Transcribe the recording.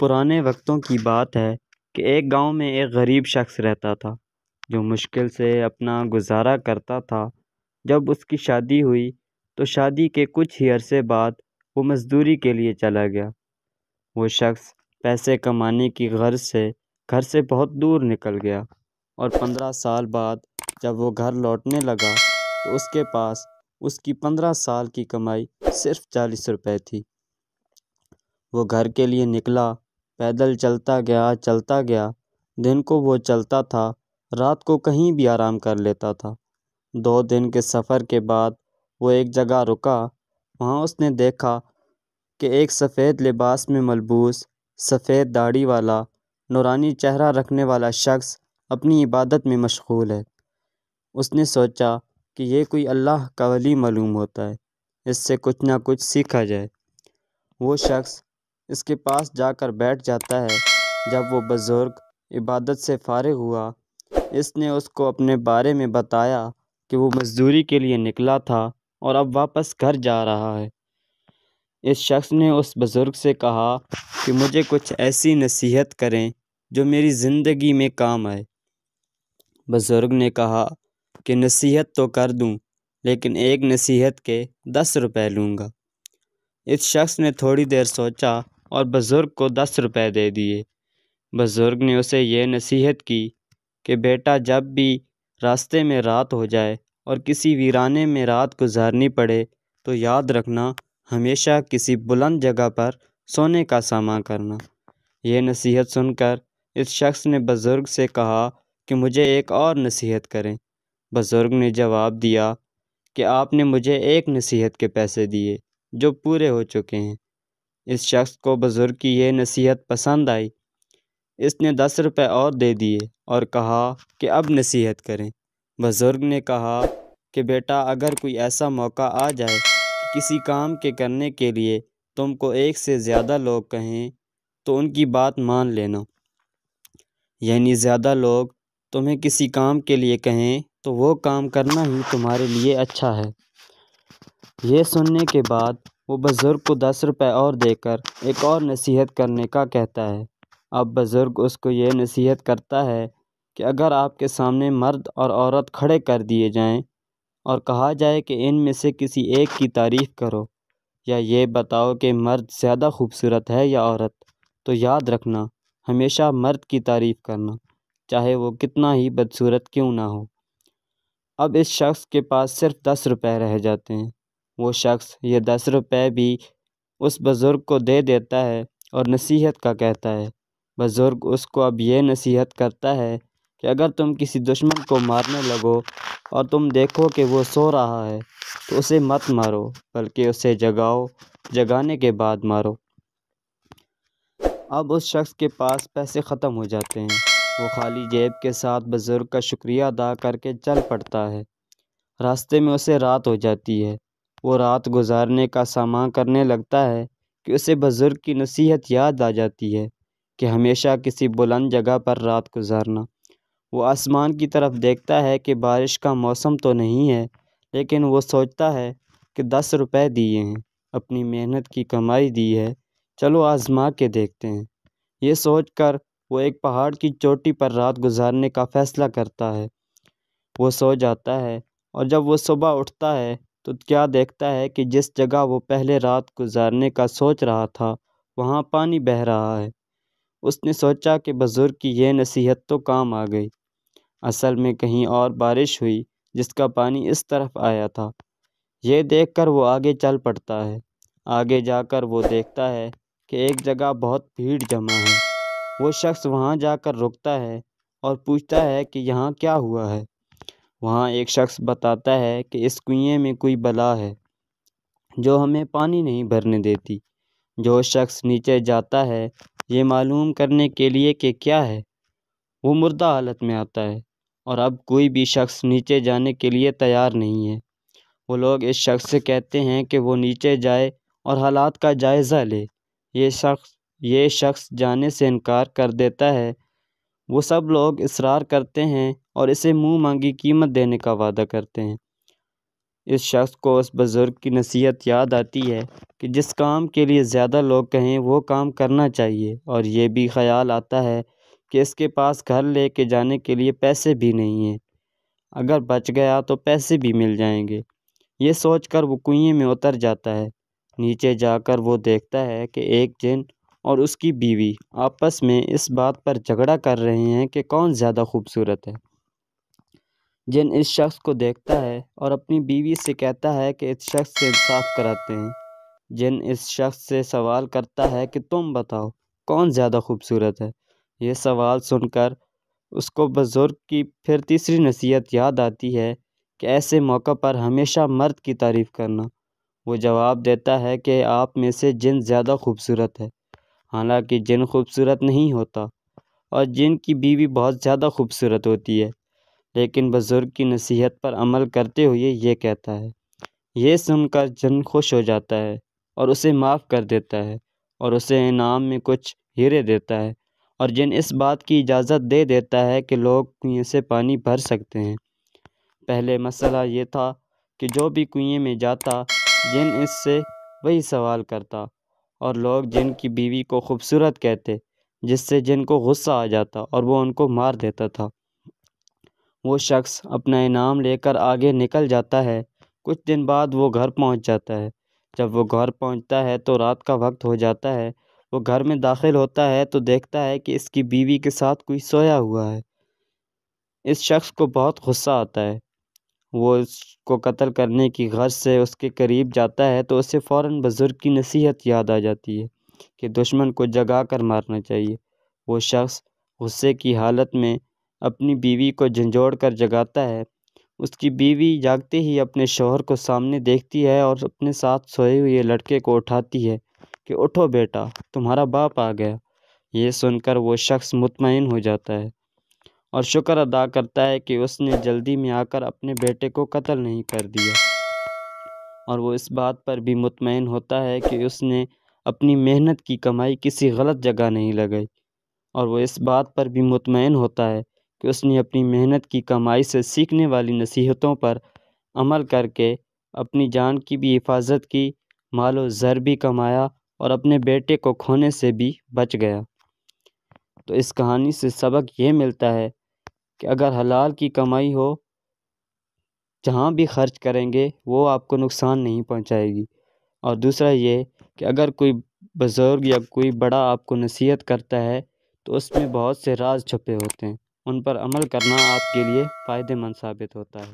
پرانے وقتوں کی بات ہے کہ ایک گاؤں میں ایک غریب شخص رہتا تھا جو مشکل سے اپنا گزارا کرتا تھا۔ جب اس کی شادی ہوئی تو شادی کے کچھ ہی عرصے بعد وہ مزدوری کے لیے چلا گیا۔ وہ شخص پیسے کمانے کی غرض سے گھر سے بہت دور نکل گیا اور 15 سال بعد جب وہ گھر لوٹنے لگا تو اس کے پاس اس کی 15 سال کی کمائی صرف 40 روپے تھی۔ وہ گھر کے لیے نکلا، پیدل چلتا گیا۔ دن کو وہ چلتا تھا، رات کو کہیں بھی آرام کر لیتا تھا۔ 2 دن کے سفر کے بعد وہ ایک جگہ رکا۔ وہاں اس نے دیکھا کہ ایک سفید لباس میں ملبوس، سفید داڑھی والا، نورانی چہرہ رکھنے والا شخص اپنی عبادت میں مشغول ہے۔ اس نے سوچا کہ یہ کوئی اللہ کا ولی معلوم ہوتا ہے، اس سے کچھ نہ کچھ سیکھا جائے۔ وہ شخص اس کے پاس جا کر بیٹھ جاتا ہے۔ جب وہ بزرگ عبادت سے فارغ ہوا، اس نے اس کو اپنے بارے میں بتایا کہ وہ مزدوری کے لیے نکلا تھا اور اب واپس گھر جا رہا ہے۔ اس شخص نے اس بزرگ سے کہا کہ مجھے کچھ ایسی نصیحت کریں جو میری زندگی میں کام آئے۔ بزرگ نے کہا کہ نصیحت تو کر دوں، لیکن ایک نصیحت کے 10 روپے لوں گا۔ اس شخص نے تھوڑی دیر سوچا اور بزرگ کو 10 روپے دے دیے۔ بزرگ نے اسے یہ نصیحت کی کہ بیٹا، جب بھی راستے میں رات ہو جائے اور کسی ویرانے میں رات گزارنی پڑے تو یاد رکھنا ہمیشہ کسی بلند جگہ پر سونے کا سامان کرنا۔ یہ نصیحت سن کر اس شخص نے بزرگ سے کہا کہ مجھے ایک اور نصیحت کریں۔ بزرگ نے جواب دیا کہ آپ نے مجھے ایک نصیحت کے پیسے دیے جو پورے ہو چکے ہیں۔ اس شخص کو بزرگ کی یہ نصیحت پسند آئی۔ اس نے 10 روپے اور دے دیے اور کہا کہ اب نصیحت کریں۔ بزرگ نے کہا کہ بیٹا، اگر کوئی ایسا موقع آ جائے کہ کسی کام کے کرنے کے لیے تم کو ایک سے زیادہ لوگ کہیں تو ان کی بات مان لینا، یعنی زیادہ لوگ تمہیں کسی کام کے لیے کہیں تو وہ کام کرنا ہی تمہارے لیے اچھا ہے۔ یہ سننے کے بعد وہ بزرگ کو 10 روپے اور دے کر ایک اور نصیحت کرنے کا کہتا ہے۔ اب بزرگ اس کو یہ نصیحت کرتا ہے کہ اگر آپ کے سامنے مرد اور عورت کھڑے کر دیے جائیں اور کہا جائے کہ ان میں سے کسی ایک کی تعریف کرو یا یہ بتاؤ کہ مرد زیادہ خوبصورت ہے یا عورت، تو یاد رکھنا ہمیشہ مرد کی تعریف کرنا، چاہے وہ کتنا ہی بدصورت کیوں نہ ہو۔ اب اس شخص کے پاس صرف 10 روپے رہ جاتے ہیں۔ وہ شخص یہ 10 روپے بھی اس بزرگ کو دے دیتا ہے اور نصیحت کا کہتا ہے۔ بزرگ اس کو اب یہ نصیحت کرتا ہے کہ اگر تم کسی دشمن کو مارنے لگو اور تم دیکھو کہ وہ سو رہا ہے تو اسے مت مارو، بلکہ اسے جگاؤ، جگانے کے بعد مارو۔ اب اس شخص کے پاس پیسے ختم ہو جاتے ہیں۔ وہ خالی جیب کے ساتھ بزرگ کا شکریہ ادا کر کے چل پڑتا ہے۔ راستے میں اسے رات ہو جاتی ہے۔ وہ رات گزارنے کا سامان کرنے لگتا ہے کہ اسے بزرگ کی نصیحت یاد آ جاتی ہے کہ ہمیشہ کسی بلند جگہ پر رات گزارنا۔ وہ آسمان کی طرف دیکھتا ہے کہ بارش کا موسم تو نہیں ہے، لیکن وہ سوچتا ہے کہ 10 روپے دیے ہیں، اپنی محنت کی کمائی دی ہے، چلو آزما کے دیکھتے ہیں۔ یہ سوچ کر وہ ایک پہاڑ کی چوٹی پر رات گزارنے کا فیصلہ کرتا ہے۔ وہ سو جاتا ہے اور جب وہ صبح اٹھتا ہے تو کیا دیکھتا ہے کہ جس جگہ وہ پہلے رات گزارنے کا سوچ رہا تھا وہاں پانی بہہ رہا ہے۔ اس نے سوچا کہ بزرگ کی یہ نصیحت تو کام آ گئی۔ اصل میں کہیں اور بارش ہوئی جس کا پانی اس طرف آیا تھا۔ یہ دیکھ کر وہ آگے چل پڑتا ہے۔ آگے جا کر وہ دیکھتا ہے کہ ایک جگہ بہت بھیڑ جمع ہے۔ وہ شخص وہاں جا کر رکتا ہے اور پوچھتا ہے کہ یہاں کیا ہوا ہے۔ وہاں ایک شخص بتاتا ہے کہ اس کنویں میں کوئی بلا ہے جو ہمیں پانی نہیں بھرنے دیتی۔ جو شخص نیچے جاتا ہے یہ معلوم کرنے کے لیے کہ کیا ہے، وہ مردہ حالت میں آتا ہے، اور اب کوئی بھی شخص نیچے جانے کے لیے تیار نہیں ہے۔ وہ لوگ اس شخص سے کہتے ہیں کہ وہ نیچے جائے اور حالات کا جائزہ لے۔ یہ شخص جانے سے انکار کر دیتا ہے۔ وہ سب لوگ اصرار کرتے ہیں اور اسے منہ مانگی قیمت دینے کا وعدہ کرتے ہیں۔ اس شخص کو اس بزرگ کی نصیحت یاد آتی ہے کہ جس کام کے لیے زیادہ لوگ کہیں وہ کام کرنا چاہیے، اور یہ بھی خیال آتا ہے کہ اس کے پاس گھر لے کے جانے کے لیے پیسے بھی نہیں ہیں، اگر بچ گیا تو پیسے بھی مل جائیں گے۔ یہ سوچ کر وہ کنویں میں اتر جاتا ہے۔ نیچے جا کر وہ دیکھتا ہے کہ ایک جن اور اس کی بیوی آپس میں اس بات پر جھگڑا کر رہے ہیں کہ کون زیادہ خوبصورت ہے۔ جن اس شخص کو دیکھتا ہے اور اپنی بیوی سے کہتا ہے کہ اس شخص سے انصاف کراتے ہیں۔ جن اس شخص سے سوال کرتا ہے کہ تم بتاؤ کون زیادہ خوبصورت ہے۔ یہ سوال سن کر اس کو بزرگ کی پھر تیسری نصیحت یاد آتی ہے کہ ایسے موقع پر ہمیشہ مرد کی تعریف کرنا۔ وہ جواب دیتا ہے کہ آپ میں سے جن زیادہ خوبصورت ہے، حالانکہ جن خوبصورت نہیں ہوتا، اور جن کی بیوی بہت زیادہ خوبصورت ہوتی ہے، لیکن بزرگ کی نصیحت پر عمل کرتے ہوئے یہ کہتا ہے۔ یہ سن کر جن خوش ہو جاتا ہے اور اسے معاف کر دیتا ہے اور اسے انعام میں کچھ ہیرے دیتا ہے، اور جن اس بات کی اجازت دے دیتا ہے کہ لوگ کنویں سے پانی بھر سکتے ہیں۔ پہلے مسئلہ یہ تھا کہ جو بھی کنویں میں جاتا جن اس سے وہی سوال کرتا، اور لوگ جن کی بیوی کو خوبصورت کہتے، جس سے جن کو غصہ آ جاتا اور وہ ان کو مار دیتا تھا۔ وہ شخص اپنا انعام لے کر آگے نکل جاتا ہے۔ کچھ دن بعد وہ گھر پہنچ جاتا ہے۔ جب وہ گھر پہنچتا ہے تو رات کا وقت ہو جاتا ہے۔ وہ گھر میں داخل ہوتا ہے تو دیکھتا ہے کہ اس کی بیوی کے ساتھ کوئی سویا ہوا ہے۔ اس شخص کو بہت غصہ آتا ہے۔ وہ اس کو قتل کرنے کی غرض سے اس کے قریب جاتا ہے تو اسے فوراً بزرگ کی نصیحت یاد آ جاتی ہے کہ دشمن کو جگا کر مارنا چاہیے۔ وہ شخص غصے کی حالت میں اپنی بیوی کو جھنجھوڑ کر جگاتا ہے۔ اس کی بیوی جاگتے ہی اپنے شوہر کو سامنے دیکھتی ہے اور اپنے ساتھ سوئے ہوئے لڑکے کو اٹھاتی ہے کہ اٹھو بیٹا، تمہارا باپ آ گیا۔ یہ سن کر وہ شخص مطمئن ہو جاتا ہے اور شکر ادا کرتا ہے کہ اس نے جلدی میں آ کر اپنے بیٹے کو قتل نہیں کر دیا، اور وہ اس بات پر بھی مطمئن ہوتا ہے کہ اس نے اپنی محنت کی کمائی کسی غلط جگہ نہیں لگائی، اور وہ اس بات پر بھی مطمئن ہوتا ہے کہ اس نے اپنی محنت کی کمائی سے سیکھنے والی نصیحتوں پر عمل کر کے اپنی جان کی بھی حفاظت کی، مال و زر بھی کمایا، اور اپنے بیٹے کو کھونے سے بھی بچ گیا۔ تو اس کہانی سے سبق یہ ملتا ہے کہ اگر حلال کی کمائی ہو، جہاں بھی خرچ کریں گے وہ آپ کو نقصان نہیں پہنچائے گی۔ اور دوسرا یہ کہ اگر کوئی بزرگ یا کوئی بڑا آپ کو نصیحت کرتا ہے تو اس میں بہت سے راز چھپے ہوتے ہیں، ان پر عمل کرنا آپ کے لیے فائدہ مند ثابت ہوتا ہے۔